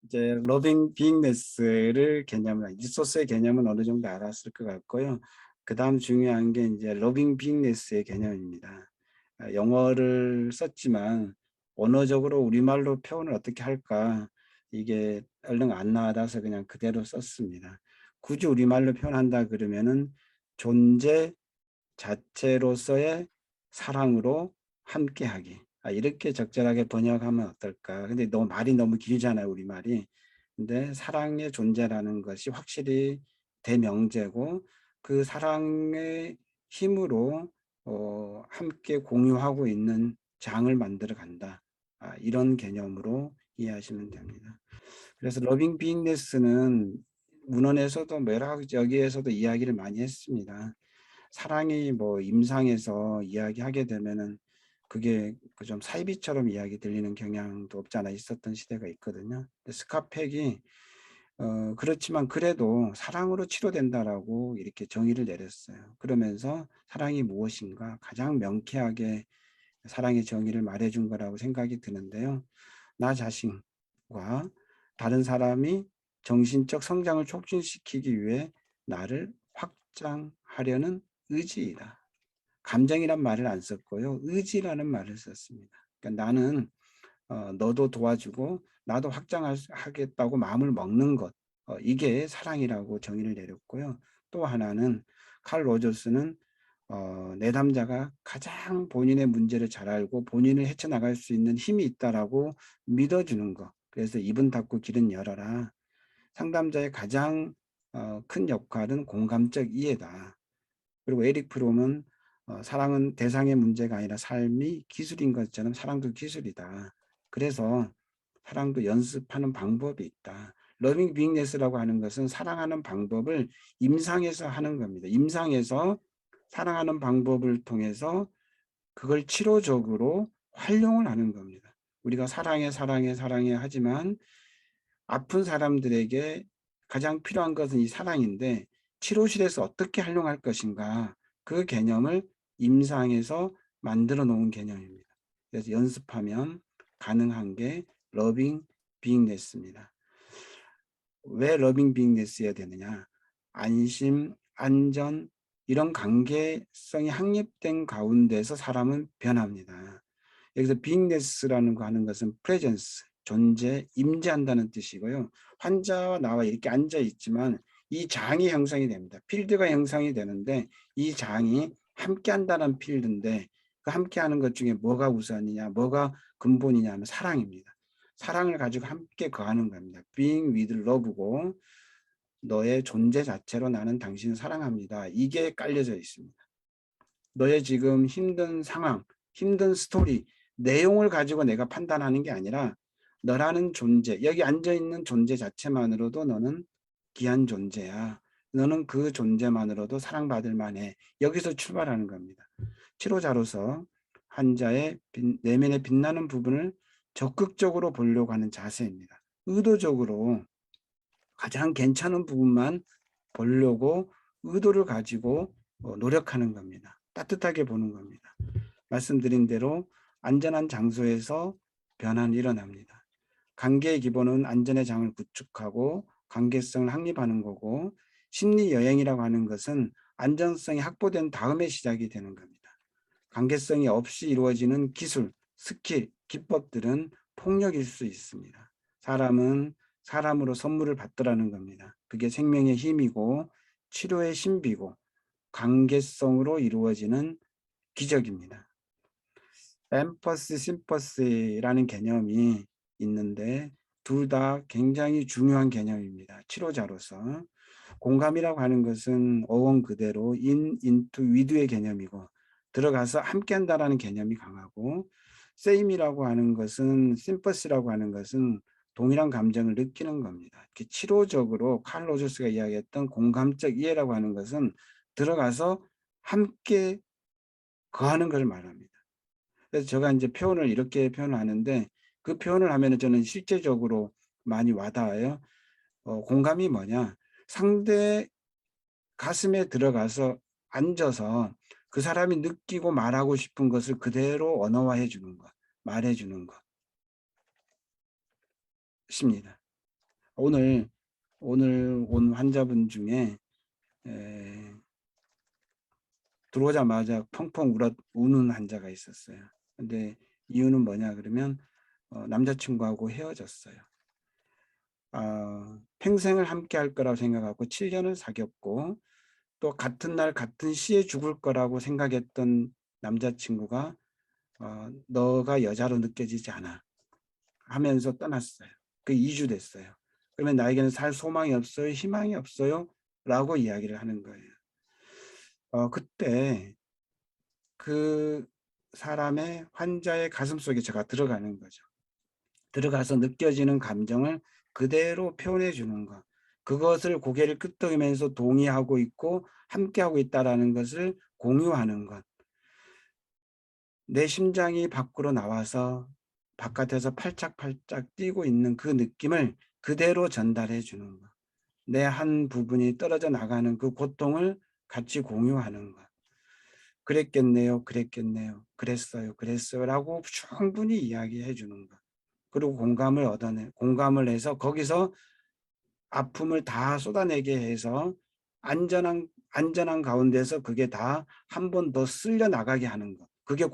이제 러빙 빙네스를 개념을 리소스의 개념은 어느 정도 알았을 것 같고요. 그다음 중요한 게 이제 러빙 빙네스의 개념입니다. 영어를 썼지만 언어적으로 우리말로 표현을 어떻게 할까 이게 얼른 안 나와서 그냥 그대로 썼습니다. 굳이 우리말로 표현한다 그러면은 존재 자체로서의 사랑으로 함께하기. 이렇게 적절하게 번역하면 어떨까? 근데 너무 말이 너무 길잖아요, 우리말이. 근데 사랑의 존재라는 것이 확실히 대명제고 그 사랑의 힘으로 함께 공유하고 있는 장을 만들어 간다. 이런 개념으로 이해하시면 됩니다. 그래서 러빙 빙네스는 문헌에서도 여러 여기에서도 이야기를 많이 했습니다. 사랑이 뭐 임상에서 이야기하게 되면은 그게 그 좀 사이비처럼 이야기 들리는 경향도 없지 않아 있었던 시대가 있거든요. 스카펙이 그렇지만 그래도 사랑으로 치료된다라고 이렇게 정의를 내렸어요. 그러면서 사랑이 무엇인가 가장 명쾌하게 사랑의 정의를 말해준 거라고 생각이 드는데요. 나 자신과 다른 사람이 정신적 성장을 촉진시키기 위해 나를 확장하려는 의지이다. 감정이란 말을 안 썼고요. 의지라는 말을 썼습니다. 그러니까 나는 너도 도와주고 나도 확장하겠다고 마음을 먹는 것. 이게 사랑이라고 정의를 내렸고요. 또 하나는 칼 로저스는 내담자가 가장 본인의 문제를 잘 알고 본인을 헤쳐나갈 수 있는 힘이 있다라고 믿어주는 것. 그래서 입은 닫고 길은 열어라. 상담자의 가장 큰 역할은 공감적 이해다. 그리고 에릭 프롬은 사랑은 대상의 문제가 아니라 삶이 기술인 것처럼 사랑도 기술이다. 그래서 사랑도 연습하는 방법이 있다. 러빙 빅네스라고 하는 것은 사랑하는 방법을 임상에서 하는 겁니다. 임상에서 사랑하는 방법을 통해서 그걸 치료적으로 활용을 하는 겁니다. 우리가 사랑해 사랑해 사랑해 하지만 아픈 사람들에게 가장 필요한 것은 이 사랑인데 치료실에서 어떻게 활용할 것인가 그 개념을 임상에서 만들어 놓은 개념입니다. 그래서 연습하면 가능한 게 러빙 빙네스입니다. 왜 러빙 빙네스여야 되느냐? 안심, 안전 이런 관계성이 확립된 가운데서 사람은 변합니다. 여기서 빙네스라는 거 하는 것은 프레젠스, 존재, 임재한다는 뜻이고요. 환자와 나와 이렇게 앉아 있지만 이 장이 형성이 됩니다. 필드가 형성이 되는데 이 장이 함께 한다는 필드인데 그 함께 하는 것 중에 뭐가 우선이냐, 뭐가 근본이냐 하면 사랑입니다. 사랑을 가지고 함께 거하는 겁니다. Being with love고 너의 존재 자체로 나는 당신을 사랑합니다. 이게 깔려져 있습니다. 너의 지금 힘든 상황, 힘든 스토리, 내용을 가지고 내가 판단하는 게 아니라 너라는 존재, 여기 앉아있는 존재 자체만으로도 너는 귀한 존재야. 너는 그 존재만으로도 사랑받을 만해. 여기서 출발하는 겁니다. 치료자로서 환자의 내면에 빛나는 부분을 적극적으로 보려고 하는 자세입니다. 의도적으로 가장 괜찮은 부분만 보려고 의도를 가지고 노력하는 겁니다. 따뜻하게 보는 겁니다. 말씀드린 대로 안전한 장소에서 변화는 일어납니다. 관계의 기본은 안전의 장을 구축하고 관계성을 확립하는 거고 심리 여행이라고 하는 것은 안전성이 확보된 다음에 시작이 되는 겁니다. 관계성이 없이 이루어지는 기술, 스킬, 기법들은 폭력일 수 있습니다. 사람은 사람으로 선물을 받더라는 겁니다. 그게 생명의 힘이고 치료의 신비고 관계성으로 이루어지는 기적입니다. 엠퍼시, 심퍼시라는 개념이 있는데 둘 다 굉장히 중요한 개념입니다. 치료자로서. 공감이라고 하는 것은 어원 그대로 in, into, with의 개념이고 들어가서 함께한다라는 개념이 강하고 same이라고 하는 것은 sympathy라고 하는 것은 동일한 감정을 느끼는 겁니다. 치료적으로 칼 로저스가 이야기했던 공감적 이해라고 하는 것은 들어가서 함께 거하는 걸 말합니다. 그래서 제가 이제 표현을 이렇게 표현하는데 그 표현을 하면은 저는 실제적으로 많이 와닿아요. 공감이 뭐냐? 상대 가슴에 들어가서 앉아서 그 사람이 느끼고 말하고 싶은 것을 그대로 언어화해 주는 것, 말해 주는 것입니다. 오늘 온 환자분 중에 들어오자마자 펑펑 우는 환자가 있었어요. 근데 이유는 뭐냐 그러면 남자친구하고 헤어졌어요. 평생을 함께 할 거라고 생각하고 7년을 사귀었고 또 같은 날 같은 시에 죽을 거라고 생각했던 남자친구가 너가 여자로 느껴지지 않아 하면서 떠났어요. 그 2주 됐어요. 그러면 나에게는 살 소망이 없어요, 희망이 없어요 라고 이야기를 하는 거예요. 그때 그 사람의 환자의 가슴속에 제가 들어가는 거죠. 들어가서 느껴지는 감정을 그대로 표현해 주는 것. 그것을 고개를 끄덕이면서 동의하고 있고 함께하고 있다라는 것을 공유하는 것. 내 심장이 밖으로 나와서 바깥에서 팔짝팔짝 뛰고 있는 그 느낌을 그대로 전달해 주는 것. 내 한 부분이 떨어져 나가는 그 고통을 같이 공유하는 것. 그랬겠네요. 그랬겠네요. 그랬어요. 그랬어요라고 충분히 이야기해 주는 것. 그리고 공감을 해서 거기서 아픔을 다 쏟아내게 해서 안전한 가운데서 그게 다 한 번 더 쓸려 나가게 하는 것. 그게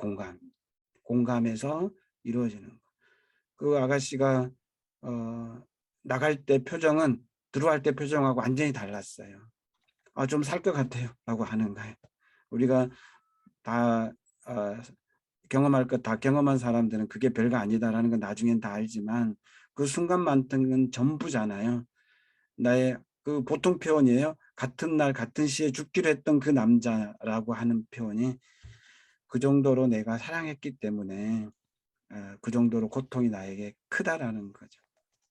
공감해서 이루어지는 것. 그 아가씨가 나갈 때 표정은 들어갈 때 표정하고 완전히 달랐어요. 좀 살 것 같아요. 라고 하는 거예요. 우리가 다 경험할 것 다 경험한 사람들은 그게 별거 아니다라는 건 나중엔 다 알지만 그 순간만큼은 전부잖아요. 나의 그 보통 표현이에요. 같은 날 같은 시에 죽기로 했던 그 남자라고 하는 표현이 그 정도로 내가 사랑했기 때문에 그 정도로 고통이 나에게 크다라는 거죠.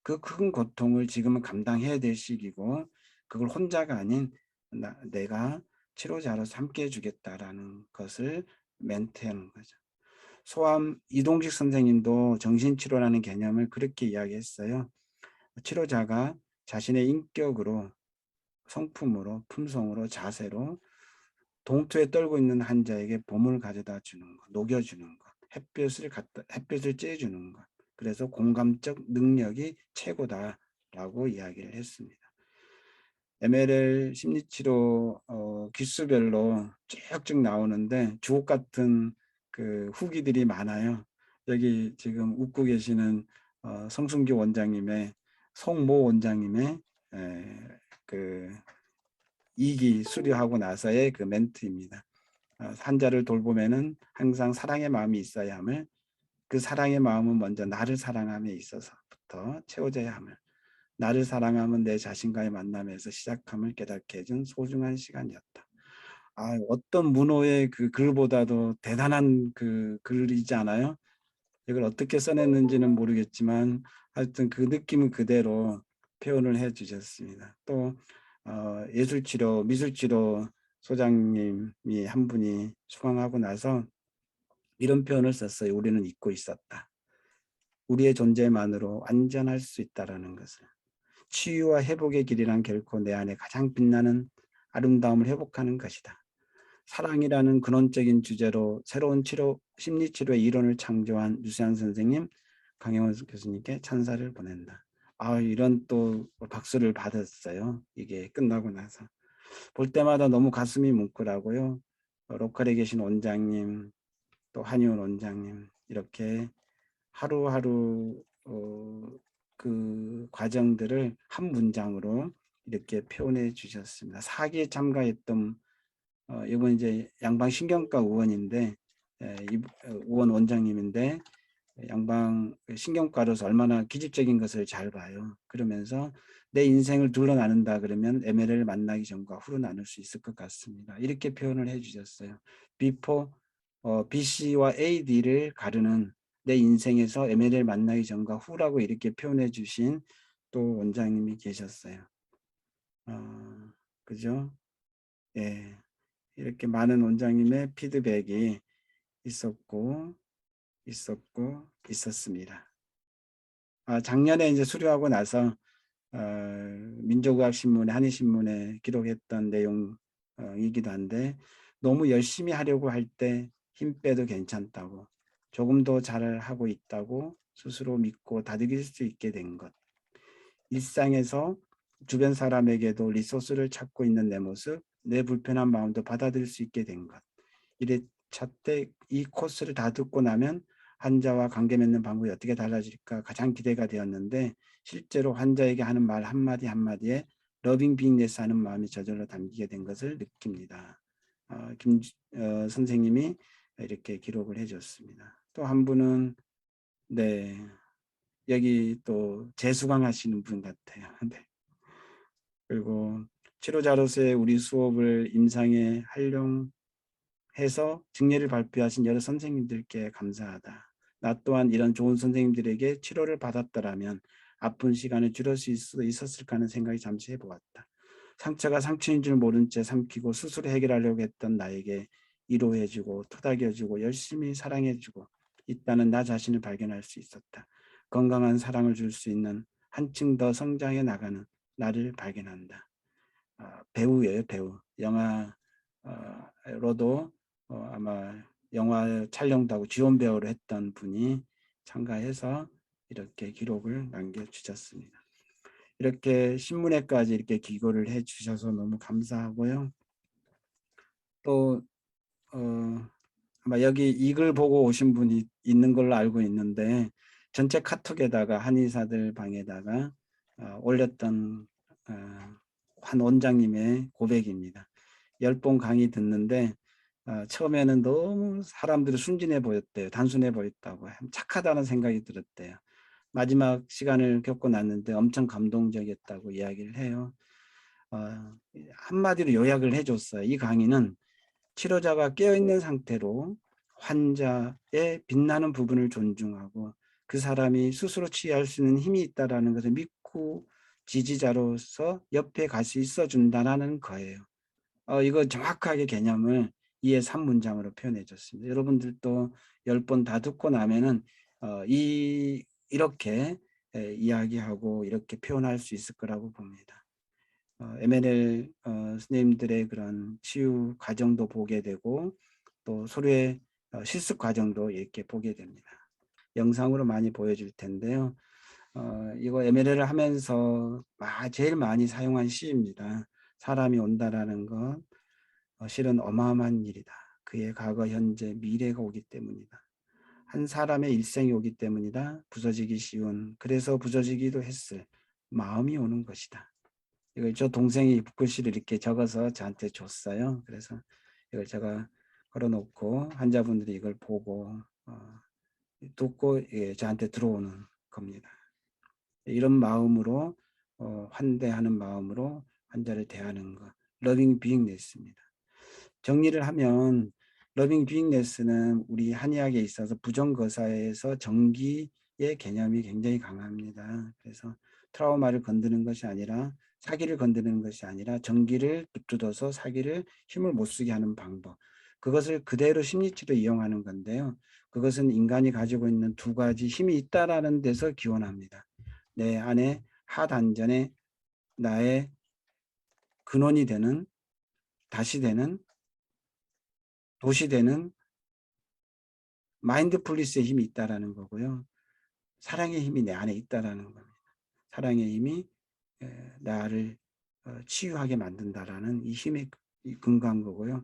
그 큰 고통을 지금은 감당해야 될 시기고 그걸 혼자가 아닌 내가 치료자로서 함께 해주겠다라는 것을 멘트하는 거죠. 소암 이동식 선생님도 정신치료라는 개념을 그렇게 이야기했어요. 치료자가 자신의 인격으로 성품으로 품성으로 자세로 동투에 떨고 있는 환자에게 봄을 가져다 주는 것, 녹여주는 것, 햇볕을 쬐주는 것. 그래서 공감적 능력이 최고다라고 이야기를 했습니다. MLL 심리치료 기수별로 쭉쭉 나오는데 주옥 같은 그 후기들이 많아요. 여기 지금 웃고 계시는 성순기 원장님의 송모 원장님의 그 2기 수료하고 나서의 그 멘트입니다. 환자를 돌보면은 항상 사랑의 마음이 있어야 함을 그 사랑의 마음은 먼저 나를 사랑함에 있어서부터 채워져야 함을 나를 사랑하면 내 자신과의 만남에서 시작함을 깨닫게 해준 소중한 시간이었다. 어떤 문호의 그 글보다도 대단한 그 글이지 않아요? 이걸 어떻게 써냈는지는 모르겠지만 하여튼 그 느낌은 그대로 표현을 해 주셨습니다. 또 예술치료, 미술치료 소장님이 한 분이 수강하고 나서 이런 표현을 썼어요. 우리는 잊고 있었다. 우리의 존재만으로 완전할 수 있다라는 것을. 치유와 회복의 길이란 결코 내 안에 가장 빛나는 아름다움을 회복하는 것이다. 사랑이라는 근원적인 주제로 새로운 심리치료의 이론을 창조한 유세환 선생님, 강영원 교수님께 찬사를 보낸다. 이런 또 박수를 받았어요. 이게 끝나고 나서. 볼 때마다 너무 가슴이 뭉클하고요. 로컬에 계신 원장님, 또 한의원 원장님 이렇게 하루하루 그 과정들을 한 문장으로 이렇게 표현해 주셨습니다. 4기에 참가했던 이번 이제 양방신경과 의원인데 의원 원장님인데 양방 신경과로서 얼마나 기질적인 것을 잘 봐요. 그러면서 내 인생을 둘러 나눈다 그러면 ML을 만나기 전과 후로 나눌 수 있을 것 같습니다. 이렇게 표현을 해주셨어요. BC와 AD를 가르는 내 인생에서 ML을 만나기 전과 후라고 이렇게 표현해 주신 또 원장님이 계셨어요. 그죠? 예. 이렇게 많은 원장님의 피드백이 있었습니다. 작년에 이제 수료하고 나서 민족의학신문에 한의신문에 기록했던 내용이기도 한데 너무 열심히 하려고 할 때 힘 빼도 괜찮다고 조금 더 잘하고 있다고 스스로 믿고 다독일 수 있게 된 것. 일상에서 주변 사람에게도 리소스를 찾고 있는 내 모습, 내 불편한 마음도 받아들일 수 있게 된 것. 이래 차때 이 코스를 다 듣고 나면 환자와 관계 맺는 방법이 어떻게 달라질까 가장 기대가 되었는데 실제로 환자에게 하는 말 한마디 한마디에 러빙 빅네스 하는 마음이 저절로 담기게 된 것을 느낍니다. 김 선생님이 이렇게 기록을 해줬습니다. 또 한 분은 네 여기 또 재수강 하시는 분 같아요. 네. 그리고 치료자로서의 우리 수업을 임상에 활용해서 증례를 발표하신 여러 선생님들께 감사하다. 나 또한 이런 좋은 선생님들에게 치료를 받았더라면 아픈 시간을 줄일 수 있었을까 하는 생각이 잠시 해보았다. 상처가 상처인 줄 모른 채 삼키고 스스로 해결하려고 했던 나에게 위로해주고 토닥여주고 열심히 사랑해주고 있다는 나 자신을 발견할 수 있었다. 건강한 사랑을 줄 수 있는 한층 더 성장해 나가는 나를 발견한다. 배우예요, 배우. 영화로도 아마 영화 촬영도 하고 지원 배우를 했던 분이 참가해서 이렇게 기록을 남겨주셨습니다. 이렇게 신문에까지 이렇게 기고를 해주셔서 너무 감사하고요. 또 아마 여기 이글 보고 오신 분이 있는 걸로 알고 있는데 전체 카톡에다가 한의사들 방에다가 올렸던 한 원장님의 고백입니다. 10번 강의 듣는데 처음에는 너무 사람들이 순진해 보였대요. 단순해 보였다고. 착하다는 생각이 들었대요. 마지막 시간을 겪고 났는데 엄청 감동적이었다고 이야기를 해요. 한마디로 요약을 해줬어요. 이 강의는 치료자가 깨어있는 상태로 환자의 빛나는 부분을 존중하고 그 사람이 스스로 치유할 수 있는 힘이 있다는 것을 믿고 지지자로서 옆에 갈 수 있어 준다는 거예요. 이거 정확하게 개념을 2의 3문장으로 표현해 줬습니다. 여러분들도 10번 다 듣고 나면은 이렇게 이야기하고 이렇게 표현할 수 있을 거라고 봅니다. MNL 선생님들의 그런 치유 과정도 보게 되고 또 서로의 실습 과정도 이렇게 보게 됩니다. 영상으로 많이 보여줄 텐데요. 이거 MLL을 하면서 제일 많이 사용한 시입니다. 사람이 온다라는 건 실은 어마어마한 일이다. 그의 과거, 현재, 미래가 오기 때문이다. 한 사람의 일생이 오기 때문이다. 부서지기 쉬운, 그래서 부서지기도 했을 마음이 오는 것이다. 이걸 저 동생이 붓글씨를 이렇게 적어서 저한테 줬어요. 그래서 이걸 제가 걸어놓고 환자분들이 이걸 보고 듣고 저한테 들어오는 겁니다. 이런 마음으로 환대하는 마음으로 환자를 대하는 것, 러빙 비잉네스입니다. 정리를 하면 러빙 비잉네스는 우리 한의학에 있어서 부정거사에서 정기의 개념이 굉장히 강합니다. 그래서 트라우마를 건드는 것이 아니라 사기를 건드는 것이 아니라 정기를 뚫어서 사기를 힘을 못 쓰게 하는 방법. 그것을 그대로 심리치료 이용하는 건데요. 그것은 인간이 가지고 있는 두 가지 힘이 있다라는 데서 기원합니다. 내 안에 하단전에 나의 근원이 되는 다시 되는 도시 되는 마인드풀리스의 힘이 있다라는 거고요. 사랑의 힘이 내 안에 있다라는 겁니다. 사랑의 힘이 나를 치유하게 만든다라는 이 힘의 근거한 거고요.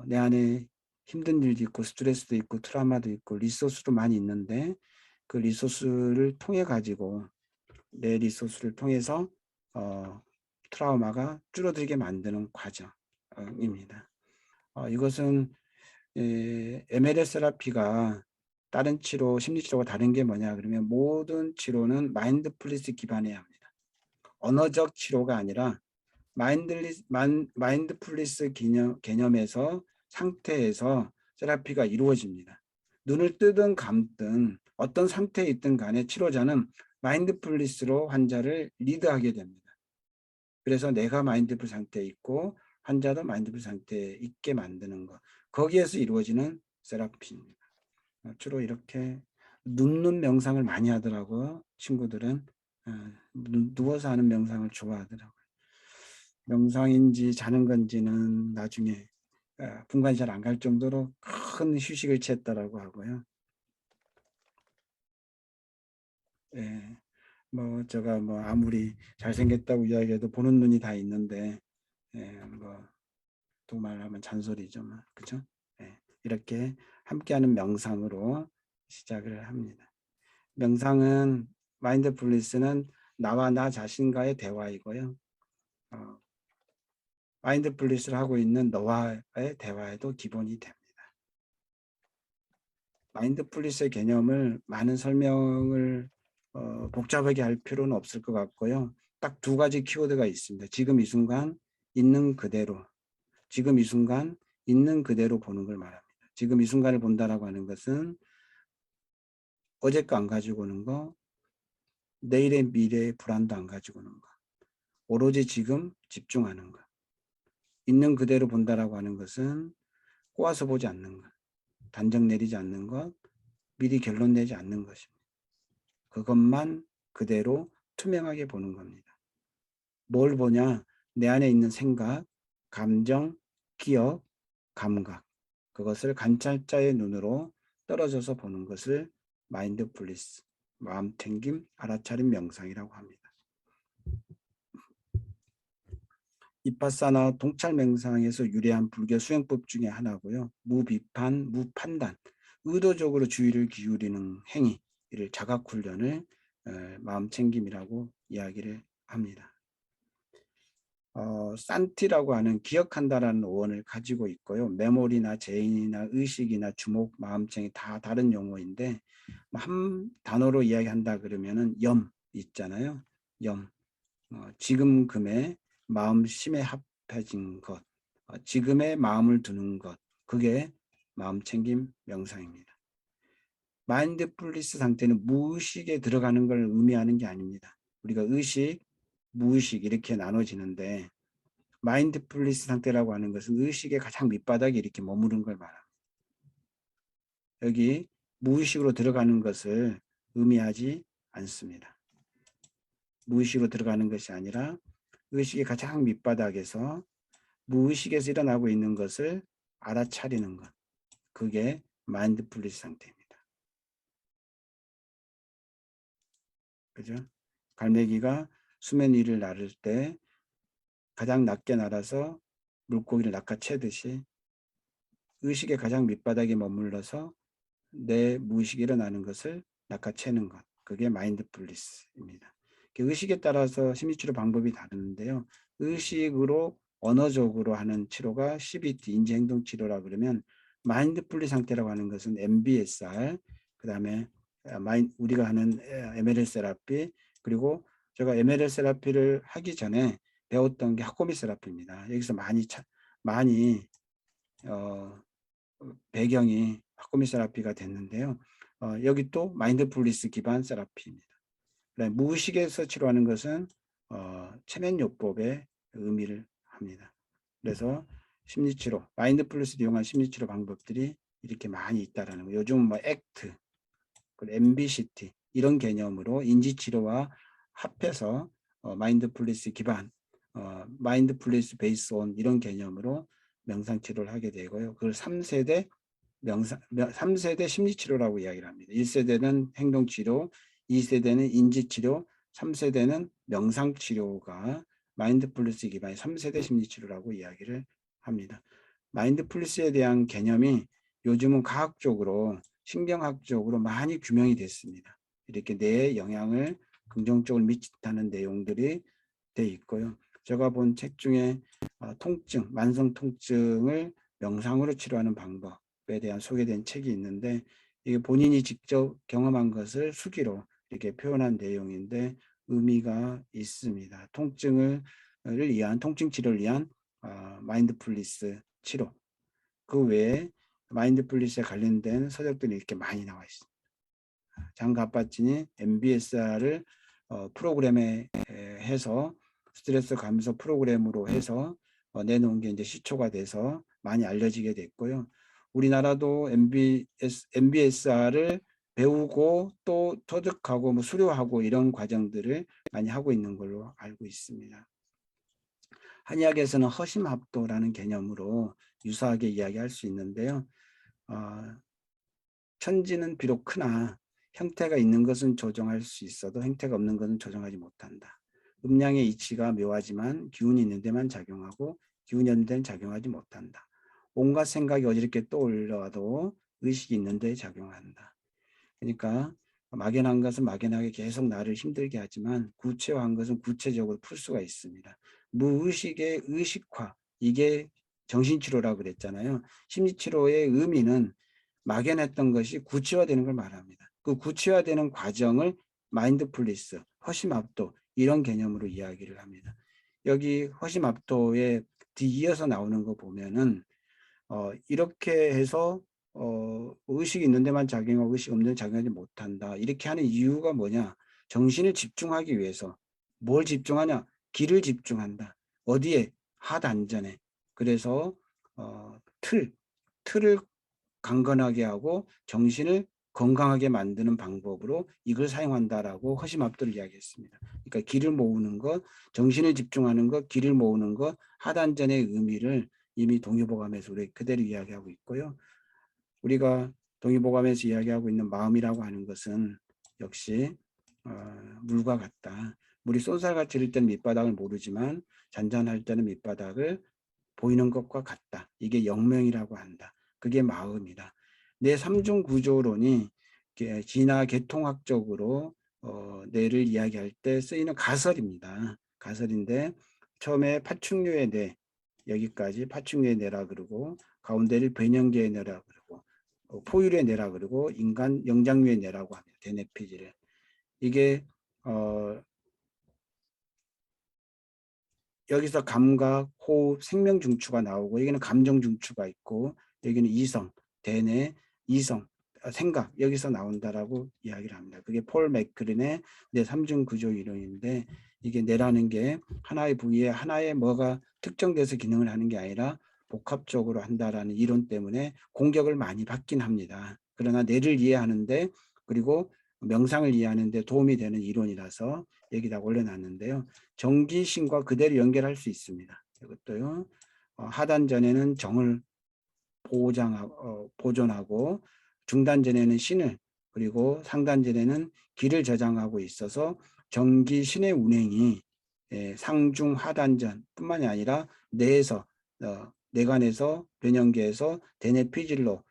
내 안에 힘든 일도 있고 스트레스도 있고 트라우마도 있고 리소스도 많이 있는데 그 리소스를 통해 가지고 내 리소스를 통해서 트라우마가 줄어들게 만드는 과정입니다. 이것은 MLS 세라피가 다른 치료, 심리치료가 다른 게 뭐냐 그러면 모든 치료는 마인드풀리스 기반해야 합니다. 언어적 치료가 아니라 마인드풀리스 개념에서 상태에서 세라피가 이루어집니다. 눈을 뜨든 감든 어떤 상태에 있든 간에 치료자는 마인드풀리스로 환자를 리드하게 됩니다. 그래서 내가 마인드풀 상태에 있고 환자도 마인드풀 상태에 있게 만드는 것. 거기에서 이루어지는 세라피입니다. 주로 이렇게 눕는 명상을 많이 하더라고요. 친구들은 누워서 하는 명상을 좋아하더라고요. 명상인지 자는 건지는 나중에 분간이 잘 안 갈 정도로 큰 휴식을 취했다라고 하고요. 예, 뭐 제가 뭐 아무리 잘생겼다고 이야기해도 보는 눈이 다 있는데 뭐 또 말하면 잔소리죠. 그죠? 이렇게 함께하는 명상으로 시작을 합니다. 명상은 마인드풀니스는 나와 나 자신과의 대화이고요. 마인드풀니스를 하고 있는 너와의 대화에도 기본이 됩니다. 마인드풀니스의 개념을 많은 설명을 복잡하게 할 필요는 없을 것 같고요. 딱 두 가지 키워드가 있습니다. 지금 이 순간 있는 그대로, 지금 이 순간 있는 그대로 보는 걸 말합니다. 지금 이 순간을 본다라고 하는 것은 어제 거 안 가지고 오는 거, 내일의 미래의 불안도 안 가지고 오는 거, 오로지 지금 집중하는 것. 있는 그대로 본다라고 하는 것은 꼬아서 보지 않는 것, 단정 내리지 않는 것, 미리 결론 내지 않는 것입니다. 그것만 그대로 투명하게 보는 겁니다. 뭘 보냐? 내 안에 있는 생각, 감정, 기억, 감각. 그것을 관찰자의 눈으로 떨어져서 보는 것을 마인드풀니스, 마음챙김, 알아차림 명상이라고 합니다. 이파사나 통찰 명상에서 유래한 불교 수행법 중에 하나고요. 무비판, 무판단, 의도적으로 주의를 기울이는 행위, 이를 자각훈련을 마음챙김이라고 이야기를 합니다. 산티라고 하는 기억한다라는 어원을 가지고 있고요. 메모리나 제인이나 의식이나 주목, 마음챙이 다 다른 용어인데 한 단어로 이야기한다 그러면은 염 있잖아요. 염. 지금 금에 마음심에 합해진 것, 지금의 마음을 두는 것, 그게 마음챙김 명상입니다. 마인드풀니스 상태는 무의식에 들어가는 걸 의미하는 게 아닙니다. 우리가 의식, 무의식 이렇게 나눠지는데 마인드풀니스 상태라고 하는 것은 의식의 가장 밑바닥에 이렇게 머무른 걸 말합니다. 여기 무의식으로 들어가는 것을 의미하지 않습니다. 무의식으로 들어가는 것이 아니라 의식의 가장 밑바닥에서 무의식에서 일어나고 있는 것을 알아차리는 것. 그게 마인드풀니스 상태입니다. 그죠? 갈매기가 수면 위를 나를 때 가장 낮게 날아서 물고기를 낚아채듯이 의식의 가장 밑바닥에 머물러서 내 무의식이 일어나는 것을 낚아채는 것. 그게 마인드풀니스입니다. 의식에 따라서 심리치료 방법이 다른데요. 의식으로 언어적으로 하는 치료가 CBT, 인지행동치료라 그러면 마인드풀니스 상태라고 하는 것은 MBSR, 그 다음에 우리가 하는 MLL 세라피, 그리고 제가 MLL 세라피를 하기 전에 배웠던 게 하코미 세라피입니다. 여기서 많이 배경이 하코미 세라피가 됐는데요. 여기 또 마인드풀니스 기반 세라피입니다. 무의식에서 치료하는 것은 체면요법의 의미를 합니다. 그래서 심리치료, 마인드풀니스를 이용한 심리치료 방법들이 이렇게 많이 있다라는 거. 요즘 뭐 액트, MBCT 이런 개념으로 인지치료와 합해서 마인드풀니스 기반, 마인드풀니스 베이스 온 이런 개념으로 명상치료를 하게 되고요. 그걸 3세대 3세대 심리치료라고 이야기를 합니다. 1세대는 행동치료, 2세대는 인지치료, 3세대는 명상치료가 마인드풀니스 기반의 3세대 심리치료라고 이야기를 합니다. 마인드풀니스에 대한 개념이 요즘은 과학적으로 신경학적으로 많이 규명이 됐습니다. 이렇게 뇌에 영향을 긍정적으로 미친다는 내용들이 돼 있고요. 제가 본 책 중에 통증, 만성 통증을 명상으로 치료하는 방법에 대한 소개된 책이 있는데 이게 본인이 직접 경험한 것을 수기로 이렇게 표현한 내용인데 의미가 있습니다. 통증을 위한 통증 치료를 위한 마인드풀니스 치료. 그 외에 마인드풀니스에 관련된 서적들이 이렇게 많이 나와 있습니다. 장 가빠진이 MBSR을 프로그램에 해서 스트레스 감소 프로그램으로 해서 내놓은 게 이제 시초가 돼서 많이 알려지게 됐고요. 우리나라도 MBSR을 배우고 또 터득하고 뭐 수료하고 이런 과정들을 많이 하고 있는 걸로 알고 있습니다. 한의학에서는 허심합도라는 개념으로 유사하게 이야기할 수 있는데요. 천지는 비록 크나 형태가 있는 것은 조정할 수 있어도 형태가 없는 것은 조정하지 못한다. 음량의 이치가 묘하지만 기운이 있는 데만 작용하고 기운이 없는 데는 작용하지 못한다. 온갖 생각이 어지럽게 떠올라도 의식이 있는 데 작용한다. 그러니까 막연한 것은 막연하게 계속 나를 힘들게 하지만 구체화한 것은 구체적으로 풀 수가 있습니다. 무의식의 의식화, 이게 정신치료라고 그랬잖아요. 심리치료의 의미는 막연했던 것이 구체화되는 걸 말합니다. 그 구체화되는 과정을 마인드풀리스, 허심압도 이런 개념으로 이야기를 합니다. 여기 허심압도에 뒤이어서 나오는 거 보면은 이렇게 해서 의식이 있는 데만 작용하고 의식 없는 데 작용하지 못한다. 이렇게 하는 이유가 뭐냐? 정신을 집중하기 위해서. 뭘 집중하냐? 기를 집중한다. 어디에? 하단전에. 그래서 틀을 강건하게 하고 정신을 건강하게 만드는 방법으로 이걸 사용한다라고 허심압도를 이야기했습니다. 그러니까 기를 모으는 것, 정신을 집중하는 것, 기를 모으는 것, 하단전의 의미를 이미 동의보감에서 우리 그대로 이야기하고 있고요. 우리가 동의보감에서 이야기하고 있는 마음이라고 하는 것은 역시 물과 같다. 물이 쏜살같이 흐를 때는 밑바닥을 모르지만 잔잔할 때는 밑바닥을 보이는 것과 같다. 이게 영명이라고 한다. 그게 마음이다. 내 삼중 구조론이 진화 계통학적으로 뇌를 이야기할 때 쓰이는 가설입니다. 가설인데 처음에 파충류의 뇌, 여기까지 파충류의 뇌라 그러고 가운데를 변형계의 뇌라 그러고 포유류의 뇌라 그러고 인간 영장류의 뇌라고 합니다. 대뇌피질을. 이게 여기서 감각, 호흡, 생명 중추가 나오고 여기는 감정 중추가 있고 여기는 이성, 대뇌, 이성, 생각 여기서 나온다라고 이야기를 합니다. 그게 폴 맥크린의 뇌 삼중 구조 이론인데 이게 뇌라는 게 하나의 부위에 하나의 뭐가 특정돼서 기능을 하는 게 아니라 복합적으로 한다라는 이론 때문에 공격을 많이 받긴 합니다. 그러나 뇌를 이해하는데 그리고 명상을 이해하는 데 도움이 되는 이론이라서 여기다 올려놨는데요. 정기신과 그대로 연결할 수 있습니다. 이것도요. 하단전에는 정을 보존하고 중단전에는 신을 그리고 상단전에는 기를 저장하고 있어서 정기신의 운행이 상중 하단전 뿐만이 아니라 뇌에서 뇌관에서 변형계에서 대뇌피질로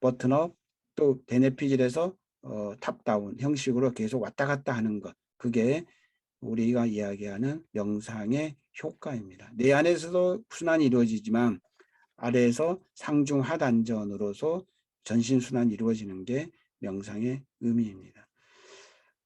버튼업 또 대뇌피질에서 탑다운 형식으로 계속 왔다 갔다 하는 것 그게 우리가 이야기하는 명상의 효과입니다. 뇌 안에서도 순환이 이루어지지만 아래에서 상중 하단전으로서 전신순환이 이루어지는 게 명상의 의미입니다.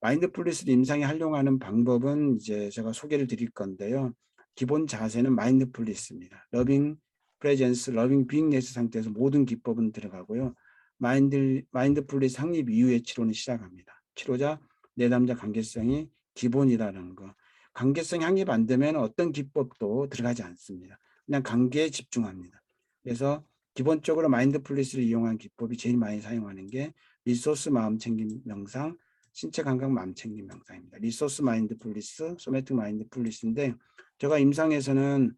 마인드풀리스를 임상에 활용하는 방법은 이제 제가 소개를 드릴 건데요. 기본 자세는 마인드풀리스입니다. 러빙 프레젠스, 러빙 빙네스 상태에서 모든 기법은 들어가고요. 마인드풀리스 확립 이후의 치료는 시작합니다. 치료자, 내담자 관계성이 기본이라는 거. 관계성이 확립 안 되면 어떤 기법도 들어가지 않습니다. 그냥 관계에 집중합니다. 그래서 기본적으로 마인드풀리스를 이용한 기법이 제일 많이 사용하는 게 리소스 마음챙김 명상, 신체 감각 마음챙김 명상입니다. 리소스 마인드풀리스, 소매틱 마인드풀리스인데 제가 임상에서는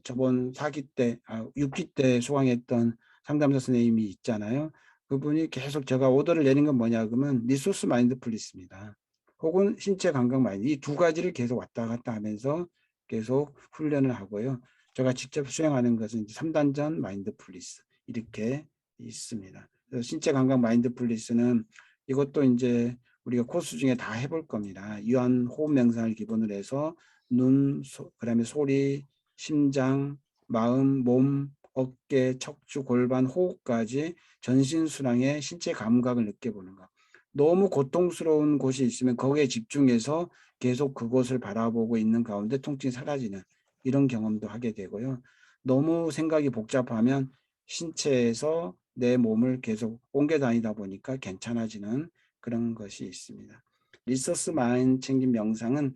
저번 6기 때 소강했던 상담사 선생님이 있잖아요. 그분이 계속 제가 오더를 내린 건 뭐냐 그러면 리소스 마인드풀리스입니다. 혹은 신체 감각 마인드 이 두 가지를 계속 왔다 갔다 하면서 계속 훈련을 하고요. 제가 직접 수행하는 것은 3단전 마인드풀리스 이렇게 있습니다. 그래서 신체 감각 마인드풀리스는 이것도 이제 우리가 코스 중에 다 해볼 겁니다. 유한 호흡 명상을 기본으로 해서 눈, 그다음에 소리, 심장, 마음, 몸, 어깨, 척추, 골반, 호흡까지 전신순환의 신체 감각을 느껴보는 것. 너무 고통스러운 곳이 있으면 거기에 집중해서 계속 그곳을 바라보고 있는 가운데 통증이 사라지는 이런 경험도 하게 되고요. 너무 생각이 복잡하면 신체에서 내 몸을 계속 옮겨 다니다 보니까 괜찮아지는 그런 것이 있습니다. 리소스 마인드 챙김 명상은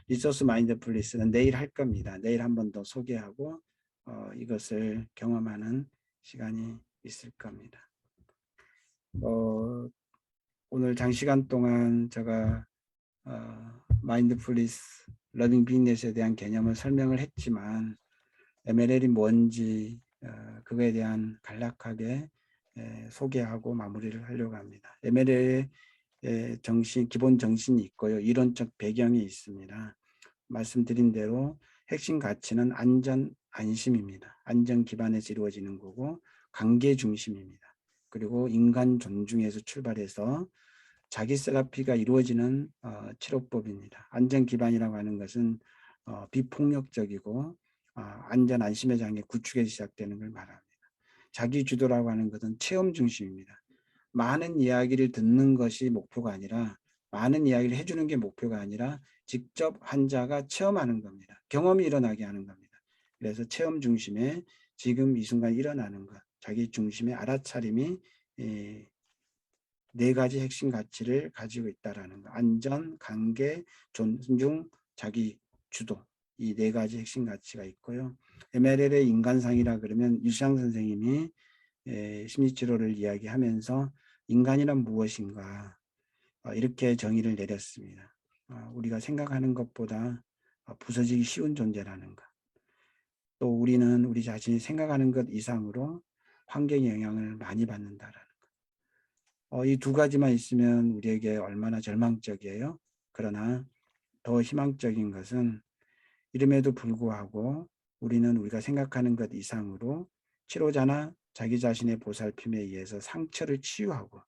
리소스 마인드풀리스는 내일 할 겁니다. 내일 한 번 더 소개하고 이것을 경험하는 시간이 있을 겁니다. 오늘 장시간 동안 제가 마인드풀리스, 러빙 빅넷에 대한 개념을 설명을 했지만 MLL이 뭔지 그거에 대한 간략하게 소개하고 마무리를 하려고 합니다. MLA의 기본 정신이 있고요. 이론적 배경이 있습니다. 말씀드린 대로 핵심 가치는 안전, 안심입니다. 안전 기반에서 이루어지는 거고 관계 중심입니다. 그리고 인간 존중에서 출발해서 자기 세라피가 이루어지는 치료법입니다. 안전 기반이라고 하는 것은 비폭력적이고 안전 안심의 장애 구축에서 시작되는 걸 말합니다. 자기 주도라고 하는 것은 체험 중심입니다. 많은 이야기를 듣는 것이 목표가 아니라 많은 이야기를 해주는 게 목표가 아니라 직접 환자가 체험하는 겁니다. 경험이 일어나게 하는 겁니다. 그래서 체험 중심의 지금 이 순간 일어나는 것, 자기 중심의 알아차림이 네 가지 핵심 가치를 가지고 있다라는 것. 안전, 관계, 존중, 자기 주도. 이 네 가지 핵심 가치가 있고요. MLL의 인간상이라 그러면 유시양 선생님이 심리치료를 이야기하면서 인간이란 무엇인가 이렇게 정의를 내렸습니다. 우리가 생각하는 것보다 부서지기 쉬운 존재라는 것. 또 우리는 우리 자신이 생각하는 것 이상으로 환경의 영향을 많이 받는다라는 것. 이 두 가지만 있으면 우리에게 얼마나 절망적이에요. 그러나 더 희망적인 것은 이름에도 불구하고 우리는 우리가 생각하는 것 이상으로 치료자나 자기 자신의 보살핌에 의해서 상처를 치유하고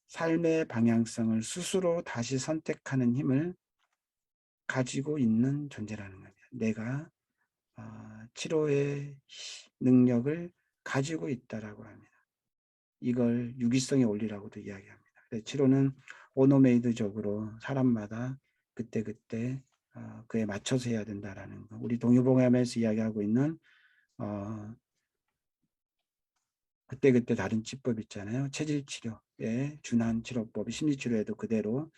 삶의 방향성을 스스로 다시 선택하는 힘을 가지고 있는 존재라는 겁니다. 내가 치료의 능력을 가지고 있다라고 합니다. 이걸 유기성의 원리라고도 이야기합니다. 치료는 오너메이드적으로 사람마다 그때그때 그에 맞춰서 해야 된다라는 거. 우리 동요봉암에서 이야기하고 있는 그때그때 다른 치법 있잖아요. 체질 치료에 준한 치료법이 심리치료에도 그대로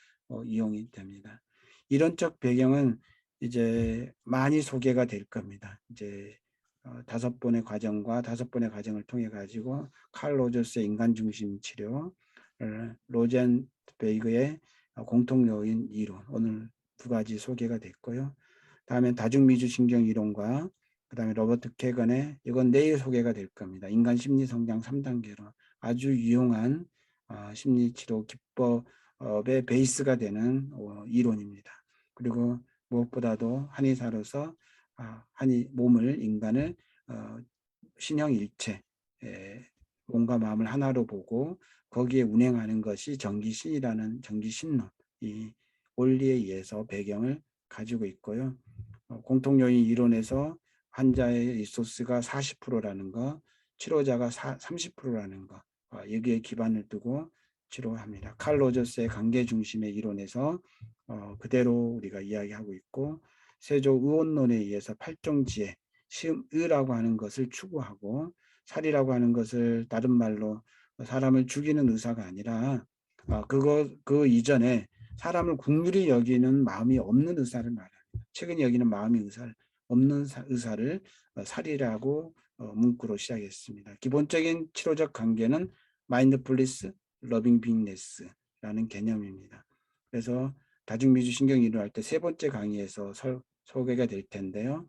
이용이 됩니다. 이론적 배경은 이제 많이 소개가 될 겁니다. 이제 5번의 과정과 5번의 과정을 통해 가지고 칼 로저스의 인간 중심 치료, 로젠베이그의 공통 요인 이론 오늘 두 가지 소개가 됐고요. 다음에 다중미주 신경 이론과 그다음에 로버트 캐건의 이건 내일 소개가 될 겁니다. 인간 심리 성장 3단계로 아주 유용한 심리치료 기법의 베이스가 되는 이론입니다. 그리고 무엇보다도 한의사로서 몸을 인간을 신형일체 몸과 마음을 하나로 보고 거기에 운행하는 것이 정기신이라는 정기신론 이 원리에 의해서 배경을 가지고 있고요. 공통요인 이론에서 환자의 리소스가 40%라는 거, 치료자가 30%라는 거 여기에 기반을 두고 치료합니다. 칼 로저스의 관계 중심의 이론에서 그대로 우리가 이야기하고 있고 세조 의원론에 의해서 팔종지혜, 시음의라고 하는 것을 추구하고 살이라고 하는 것을 다른 말로 사람을 죽이는 의사가 아니라 그 이전에 사람을 국률이 여기는 마음이 없는 의사를 말합니다. 최근에 여기는 마음이 없는 의사를 살이라고 문구로 시작했습니다. 기본적인 치료적 관계는 마인드풀리스, 러빙 빅네스라는 개념입니다. 그래서 다중미주 신경이론 할 때 세 번째 강의에서 소개가 될 텐데요.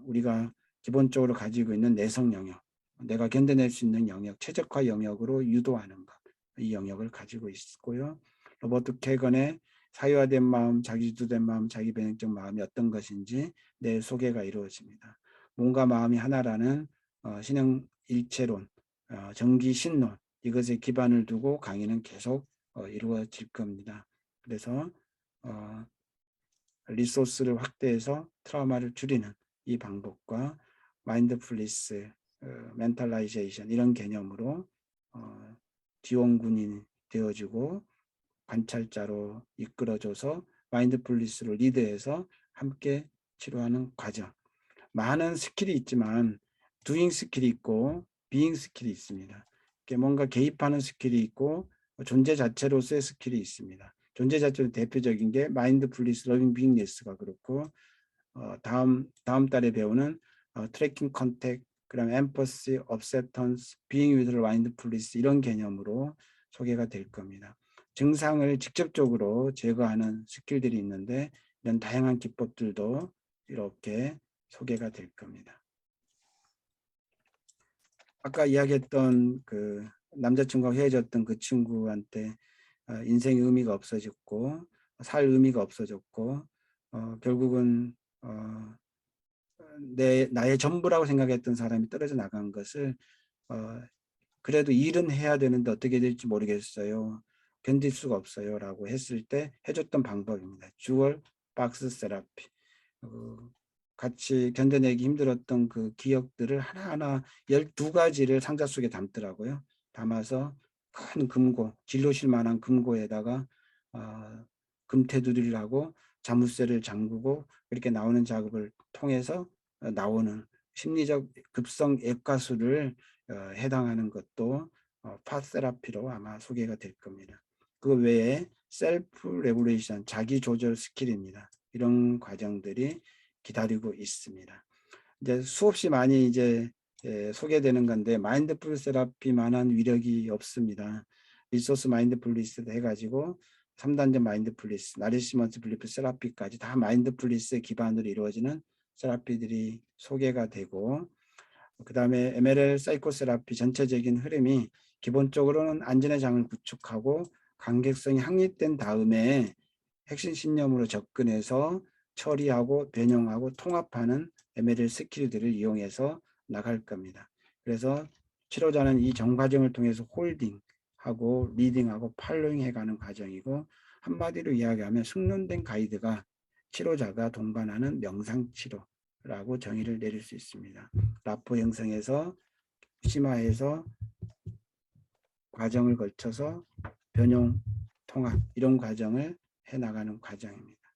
우리가 기본적으로 가지고 있는 내성 영역, 내가 견뎌낼 수 있는 영역, 최적화 영역으로 유도하는 것, 이 영역을 가지고 있고요. 로버트 캐건의 사유화된 마음, 자기주도된 마음, 자기 변형적 마음이 어떤 것인지 내 소개가 이루어집니다. 몸과 마음이 하나라는 신형 일체론, 정기신론 이것에 기반을 두고 강의는 계속 이루어질 겁니다. 그래서 리소스를 확대해서 트라우마를 줄이는 이 방법과 마인드풀리스, 멘탈라이제이션 이런 개념으로 지원군이 되어주고 관찰자로 이끌어줘서 마인드풀리스로 리드해서 함께 치료하는 과정. 많은 스킬이 있지만 두잉 스킬이 있고 비잉 스킬이 있습니다. 뭔가 개입하는 스킬이 있고 존재 자체로서의 스킬이 있습니다. 존재 자체로 대표적인 게 마인드풀리스, 러빙 빅네스가 그렇고 다음 달에 배우는 트래킹 컨택, 그다음 엠퍼시, 업세턴스, 비잉 위드 마인드풀리스 이런 개념으로 소개가 될 겁니다. 증상을 직접적으로 제거하는 스킬들이 있는데 이런 다양한 기법들도 이렇게 소개가 될 겁니다. 아까 이야기했던 그 남자친구가 헤어졌던 그 친구한테 인생의 의미가 없어졌고 살 의미가 없어졌고 결국은 나의 전부라고 생각했던 사람이 떨어져 나간 것을 그래도 일은 해야 되는데 어떻게 될지 모르겠어요. 견딜 수가 없어요. 라고 했을 때 해줬던 방법입니다. 주얼 박스 세라피. 같이 견뎌내기 힘들었던 그 기억들을 하나하나 12가지를 상자 속에 담더라고요. 담아서 큰 금고, 진로실 만한 금고에다가 금테두리를 하고 자물쇠를 잠그고 이렇게 나오는 작업을 통해서 나오는 심리적 급성 액가수를 해당하는 것도 파세라피로 아마 소개가 될 겁니다. 그 외에 셀프 레귤레이션, 자기 조절 스킬입니다. 이런 과정들이 기다리고 있습니다. 이제 수없이 많이 이제 소개되는 건데 마인드풀 세라피만한 위력이 없습니다. 리소스 마인드풀리스 해가지고 3단계 마인드풀리스, 나리시먼트 블리프 세라피까지 다 마인드풀리스의 기반으로 이루어지는 세라피들이 소개가 되고 그 다음에 MLL 사이코세라피 전체적인 흐름이 기본적으로는 안전의 장을 구축하고 관객성이 확립된 다음에 핵심 신념으로 접근해서 처리하고 변형하고 통합하는 MLL 스킬들을 이용해서 나갈 겁니다. 그래서 치료자는 이 전 과정을 통해서 홀딩하고 리딩하고 팔로잉 해가는 과정이고 한마디로 이야기하면 숙련된 가이드가 치료자가 동반하는 명상치료라고 정의를 내릴 수 있습니다. 라포 형성해서 심화해서 과정을 거쳐서 변형, 통합 이런 과정을 해나가는 과정입니다.